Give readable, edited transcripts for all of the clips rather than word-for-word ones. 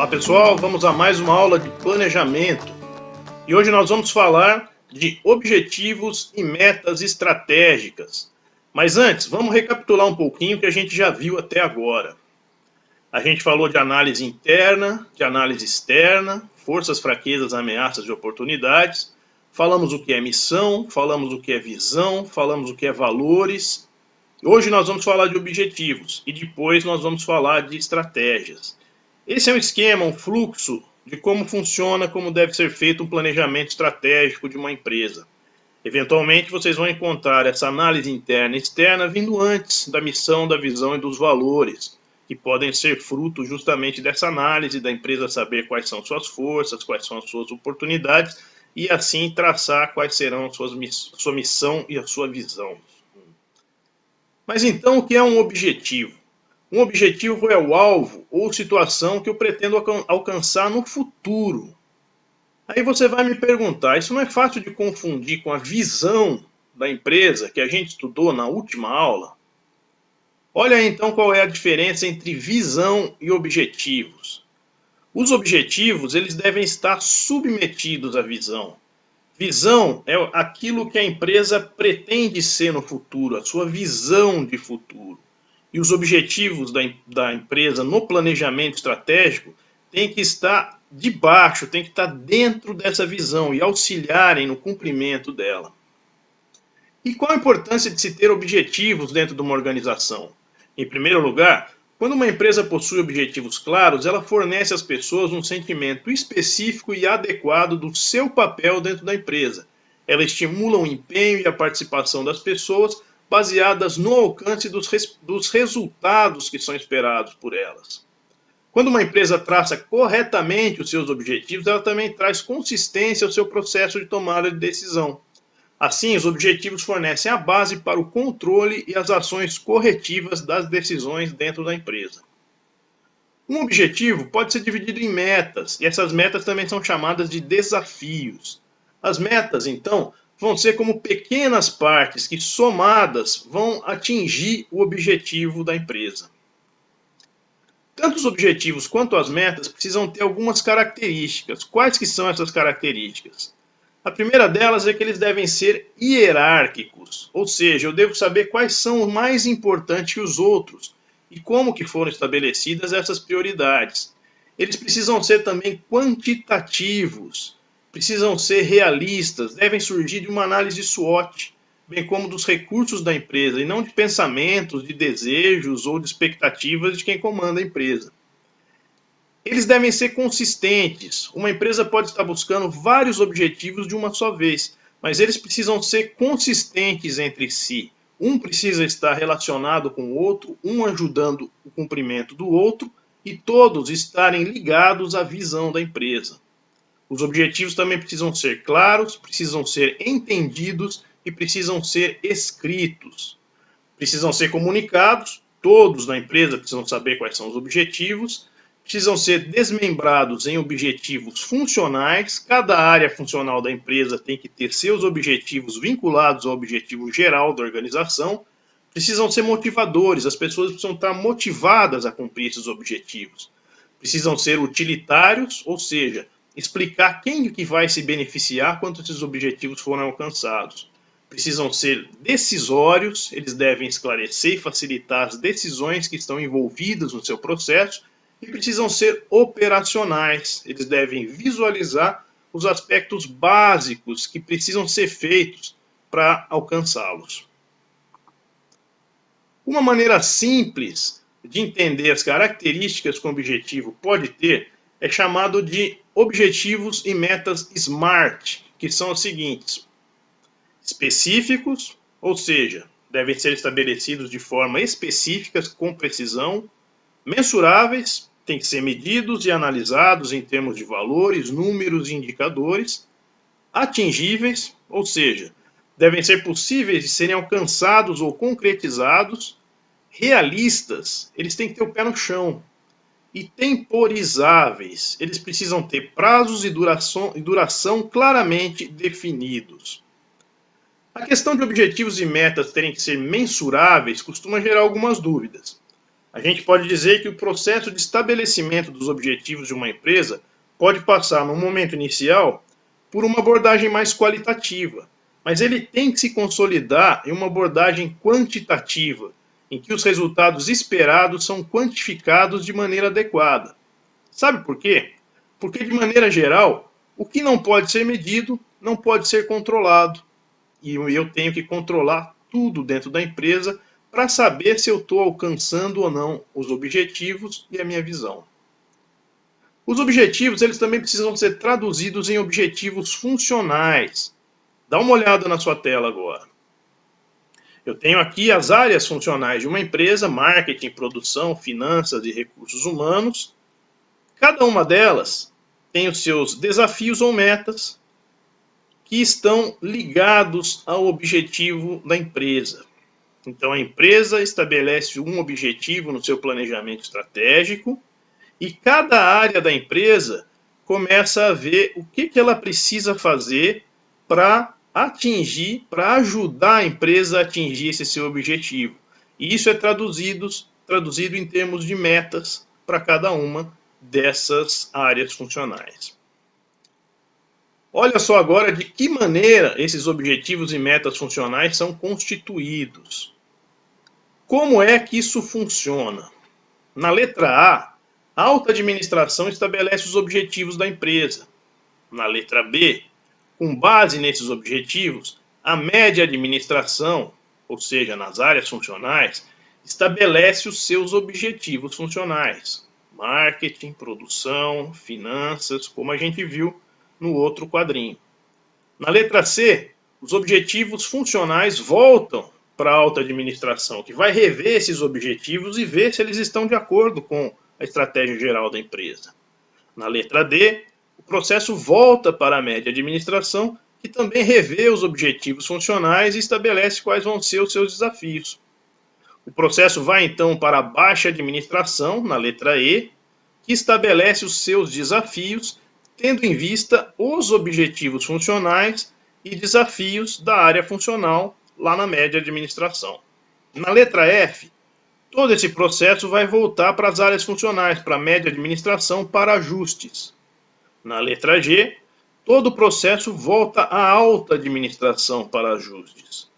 Olá pessoal, vamos a mais uma aula de planejamento e hoje nós vamos falar de objetivos e metas estratégicas. Mas antes, vamos recapitular um pouquinho o que a gente já viu até agora. A gente falou de análise interna, de análise externa, forças, fraquezas, ameaças e oportunidades. Falamos o que é missão, falamos o que é visão, falamos o que é valores. Hoje nós vamos falar de objetivos e depois nós vamos falar de estratégias. Esse é um esquema, um fluxo de como funciona, como deve ser feito um planejamento estratégico de uma empresa. Eventualmente vocês vão encontrar essa análise interna e externa vindo antes da missão, da visão e dos valores, que podem ser fruto justamente dessa análise da empresa saber quais são suas forças, quais são as suas oportunidades e assim traçar quais serão a sua missão e a sua visão. Mas então o que é um objetivo? Um objetivo é o alvo ou situação que eu pretendo alcançar no futuro. Aí você vai me perguntar, isso não é fácil de confundir com a visão da empresa que a gente estudou na última aula? Olha aí, então qual é a diferença entre visão e objetivos. Os objetivos eles devem estar submetidos à visão. Visão é aquilo que a empresa pretende ser no futuro, a sua visão de futuro. E os objetivos da empresa no planejamento estratégico têm que estar debaixo, têm que estar dentro dessa visão e auxiliarem no cumprimento dela. E qual a importância de se ter objetivos dentro de uma organização? Em primeiro lugar, quando uma empresa possui objetivos claros, ela fornece às pessoas um sentimento específico e adequado do seu papel dentro da empresa. Ela estimula o empenho e a participação das pessoas baseadas no alcance dos resultados que são esperados por elas. Quando uma empresa traça corretamente os seus objetivos, ela também traz consistência ao seu processo de tomada de decisão. Assim, os objetivos fornecem a base para o controle e as ações corretivas das decisões dentro da empresa. Um objetivo pode ser dividido em metas, e essas metas também são chamadas de desafios. As metas, então, vão ser como pequenas partes que, somadas, vão atingir o objetivo da empresa. Tanto os objetivos quanto as metas precisam ter algumas características. Quais que são essas características? A primeira delas é que eles devem ser hierárquicos, ou seja, eu devo saber quais são mais importantes que os outros e como que foram estabelecidas essas prioridades. Eles precisam ser também quantitativos, precisam ser realistas, devem surgir de uma análise SWOT, bem como dos recursos da empresa e não de pensamentos, de desejos ou de expectativas de quem comanda a empresa. Eles devem ser consistentes. Uma empresa pode estar buscando vários objetivos de uma só vez, mas eles precisam ser consistentes entre si. Um precisa estar relacionado com o outro, um ajudando o cumprimento do outro, e todos estarem ligados à visão da empresa. Os objetivos também precisam ser claros, precisam ser entendidos e precisam ser escritos. Precisam ser comunicados, todos na empresa precisam saber quais são os objetivos, precisam ser desmembrados em objetivos funcionais, cada área funcional da empresa tem que ter seus objetivos vinculados ao objetivo geral da organização, precisam ser motivadores, as pessoas precisam estar motivadas a cumprir esses objetivos, precisam ser utilitários, ou seja, explicar quem que vai se beneficiar quando esses objetivos forem alcançados. Precisam ser decisórios, eles devem esclarecer e facilitar as decisões que estão envolvidas no seu processo, e precisam ser operacionais, eles devem visualizar os aspectos básicos que precisam ser feitos para alcançá-los. Uma maneira simples de entender as características que um objetivo pode ter é chamado de objetivos e metas SMART, que são os seguintes: específicos, ou seja, devem ser estabelecidos de forma específica, com precisão; mensuráveis, têm que ser medidos e analisados em termos de valores, números e indicadores; atingíveis, ou seja, devem ser possíveis de serem alcançados ou concretizados; realistas, eles têm que ter o pé no chão; e temporizáveis, eles precisam ter prazos e duração claramente definidos. A questão de objetivos e metas terem que ser mensuráveis costuma gerar algumas dúvidas. A gente pode dizer que o processo de estabelecimento dos objetivos de uma empresa pode passar, no momento inicial, por uma abordagem mais qualitativa, mas ele tem que se consolidar em uma abordagem quantitativa, em que os resultados esperados são quantificados de maneira adequada. Sabe por quê? Porque, de maneira geral, o que não pode ser medido não pode ser controlado. E eu tenho que controlar tudo dentro da empresa para saber se eu estou alcançando ou não os objetivos e a minha visão. Os objetivos, eles também precisam ser traduzidos em objetivos funcionais. Dá uma olhada na sua tela agora. Eu tenho aqui as áreas funcionais de uma empresa: marketing, produção, finanças e recursos humanos. Cada uma delas tem os seus desafios ou metas que estão ligados ao objetivo da empresa. Então, a empresa estabelece um objetivo no seu planejamento estratégico e cada área da empresa começa a ver o que ela precisa fazer para ajudar a empresa a atingir esse seu objetivo. E isso é traduzido em termos de metas para cada uma dessas áreas funcionais. Olha só agora de que maneira esses objetivos e metas funcionais são constituídos. Como é que isso funciona? Na letra A alta administração estabelece os objetivos da empresa. Na letra B, com base nesses objetivos, a média administração, ou seja, nas áreas funcionais, estabelece os seus objetivos funcionais. Marketing, produção, finanças, como a gente viu no outro quadrinho. Na letra C, os objetivos funcionais voltam para a alta administração, que vai rever esses objetivos e ver se eles estão de acordo com a estratégia geral da empresa. Na letra D, o processo volta para a média administração, que também revê os objetivos funcionais e estabelece quais vão ser os seus desafios. O processo vai então para a baixa administração, na letra E, que estabelece os seus desafios, tendo em vista os objetivos funcionais e desafios da área funcional lá na média administração. Na letra F, todo esse processo vai voltar para as áreas funcionais, para a média administração, para ajustes. Na letra G, todo o processo volta à alta administração para ajustes.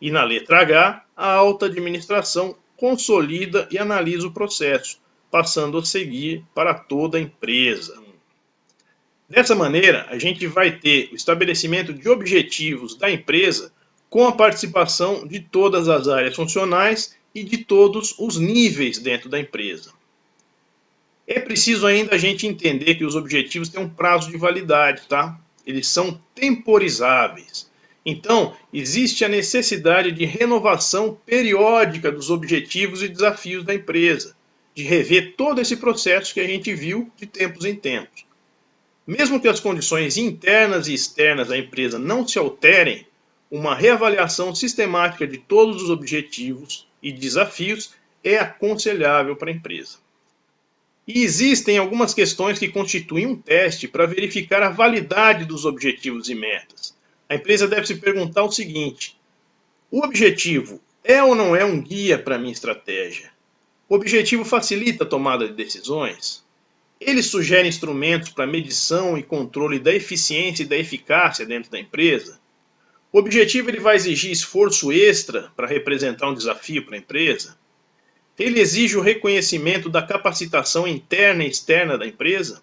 E na letra H, a alta administração consolida e analisa o processo, passando a seguir para toda a empresa. Dessa maneira, a gente vai ter o estabelecimento de objetivos da empresa com a participação de todas as áreas funcionais e de todos os níveis dentro da empresa. É preciso ainda a gente entender que os objetivos têm um prazo de validade, tá? Eles são temporizáveis. Então, existe a necessidade de renovação periódica dos objetivos e desafios da empresa, de rever todo esse processo que a gente viu de tempos em tempos. Mesmo que as condições internas e externas da empresa não se alterem, uma reavaliação sistemática de todos os objetivos e desafios é aconselhável para a empresa. E existem algumas questões que constituem um teste para verificar a validade dos objetivos e metas. A empresa deve se perguntar o seguinte: o objetivo é ou não é um guia para a minha estratégia? O objetivo facilita a tomada de decisões? Ele sugere instrumentos para medição e controle da eficiência e da eficácia dentro da empresa? O objetivo ele vai exigir esforço extra para representar um desafio para a empresa? Ele exige o reconhecimento da capacitação interna e externa da empresa?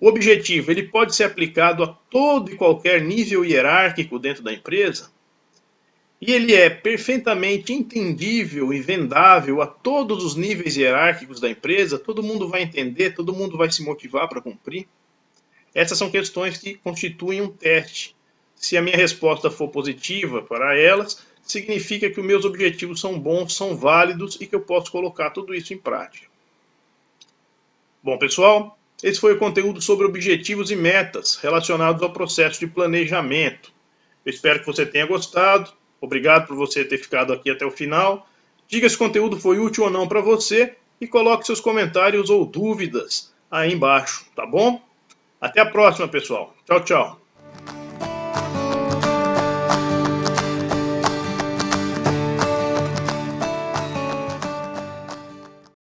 O objetivo ele pode ser aplicado a todo e qualquer nível hierárquico dentro da empresa? E ele é perfeitamente entendível e vendável a todos os níveis hierárquicos da empresa? Todo mundo vai entender, todo mundo vai se motivar para cumprir? Essas são questões que constituem um teste. Se a minha resposta for positiva para elas, significa que os meus objetivos são bons, são válidos e que eu posso colocar tudo isso em prática. Bom, pessoal, esse foi o conteúdo sobre objetivos e metas relacionados ao processo de planejamento. Eu espero que você tenha gostado. Obrigado por você ter ficado aqui até o final. Diga se o conteúdo foi útil ou não para você e coloque seus comentários ou dúvidas aí embaixo, tá bom? Até a próxima, pessoal. Tchau, tchau.